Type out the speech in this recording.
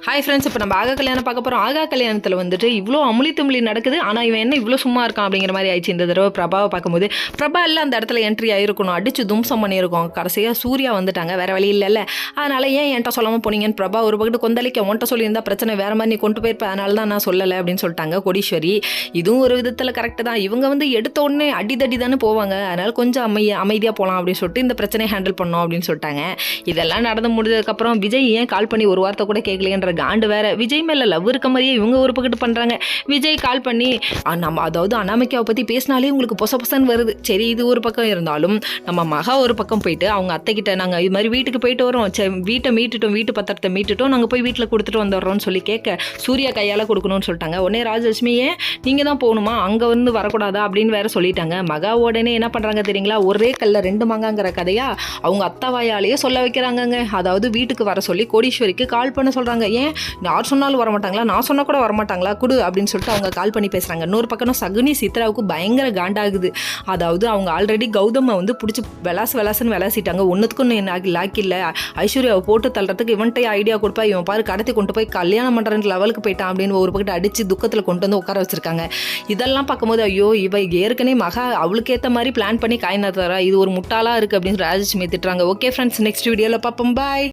Hi friends, இப்போ நம்ம ஆகா கல்யாணம் பார்க்க போகிறோம். ஆகா கல்யாணத்தில் வந்துட்டு இவ்வளோ அமுளி தும்ளி நடக்குது. ஆனால் இவன் என்ன இவ்வளோ சும்மா இருக்கான் அப்படிங்கிற மாதிரி ஆயிடுச்சு. இந்த தடவை பிரபாவை பார்க்கும்போது பிரபா இல்லை அந்த இடத்துல என்ட்ரி ஆகிருக்கணும், அடிச்சு தும்சம் பண்ணியிருக்கோம். கடைசியாக சூர்யா வந்துட்டாங்க, வேறு வழி இல்லைல்ல. அதனால் ஏன் என்கிட்ட சொல்லாமல் போனீங்கன்னு பிரபா ஒரு பக்கத்து கொந்தளிக்க, உன்ட்ட சொல்லியிருந்தா பிரச்சனை வேறு மாதிரி நீ கொண்டு போயிருப்பேன், அதனால தான் நான் சொல்லலை அப்படின்னு சொல்லிட்டாங்க கோடீஸ்வரி. இதுவும் ஒரு விதத்தில் கரெக்டு தான். இவங்க வந்து எடுத்த உடனே அடிதடி தானே போவாங்க, அதனால் கொஞ்சம் அமைதியாக போகலாம் அப்படின்னு சொல்லிட்டு இந்த பிரச்சனையை ஹேண்டில் பண்ணோம் அப்படின்னு சொல்லிட்டாங்க. இதெல்லாம் நடந்து முடிஞ்சதுக்கப்புறம் விஜய் ஏன் கால் பண்ணி ஒரு வார்த்தை கூட கேட்கலையன்ற காண்டு வேற. விஜய் மேலே லவ் இருக்க மாதிரியே இவங்க ஒரு பக்கத்து பண்ணுறாங்க. விஜய் கால் பண்ணி நம்ம அதாவது அனாமிகாவை பற்றி பேசினாலே உங்களுக்கு பொசன்னு வருது. சரி, இது ஒரு பக்கம் இருந்தாலும் நம்ம மகா ஒரு பக்கம் போயிட்டு அவங்க அத்தைக்கிட்ட நாங்கள் இது மாதிரி வீட்டுக்கு போயிட்டு வரோம், வீட்டை மீட்டுட்டோம், வீட்டு பத்திரத்தை மீட்டுட்டோம், நாங்கள் போய் வீட்டில் கொடுத்துட்டு வந்துடுறோம்னு சொல்லி கேட்க சூர்யா கையால் கொடுக்கணும்னு சொல்லிட்டாங்க. உடனே ராஜலட்சுமி ஏன் நீங்கள் தான் போகணுமா, அங்கே வந்து வரக்கூடாதா அப்படின்னு வேற சொல்லிட்டாங்க. மகா உடனே என்ன பண்ணுறாங்க தெரியுங்களா, ஒரே கல்ல ரெண்டு மாங்காங்கிற கதையா அவங்க அத்தாவாயாலேயே சொல்ல வைக்கிறாங்கங்க. அதாவது வீட்டுக்கு வர சொல்லி கோடீஸ்வரிக்கு கால் பண்ண சொல்கிறாங்க. ஏன் யார் சொன்னாலும் வரமாட்டாங்களா, நான் சொன்னால் கூட வரமாட்டாங்களா, குடு அப்படின்னு சொல்லிட்டு அவங்க கால் பண்ணி பேசுகிறாங்க. இன்னொரு பக்கம் சகுனி சித்ராவுக்கு பயங்கர காண்டாகுது. அதாவது அவங்க ஆல்ரெடி கௌதமை வந்து பிடிச்சி விளாசுன்னு விளாசிட்டாங்க. ஒன்றுத்துக்கும் லாக் இல்லை. ஐஸ்வர்யாவை போட்டு தள்ளுறதுக்கு இவன்ட்டே ஐடியா கொடுப்பா, இவன் பாரு கடத்தி கொண்டு போய் கல்யாணம் பண்ணுற லெவலுக்கு போயிட்டான் அப்படின்னு ஒரு பக்கத்து அடித்து துக்கத்தில் கொண்டு வந்து உட்கார வச்சிருக்காங்க. இதெல்லாம் பார்க்கும்போது ஐயோ இவ ஏற்கனவே மகா அவளுக்கு ஏற்ற மாதிரி பிளான் பண்ணி காயினா தரா, இது ஒரு முட்டாளாக இருக்குது அப்படின்னு ராஜலட்சுமி திட்டுறாங்க. ஓகே ஃப்ரெண்ட்ஸ், நெக்ஸ்ட் வீடியோவில் பார்ப்போம். பாய்.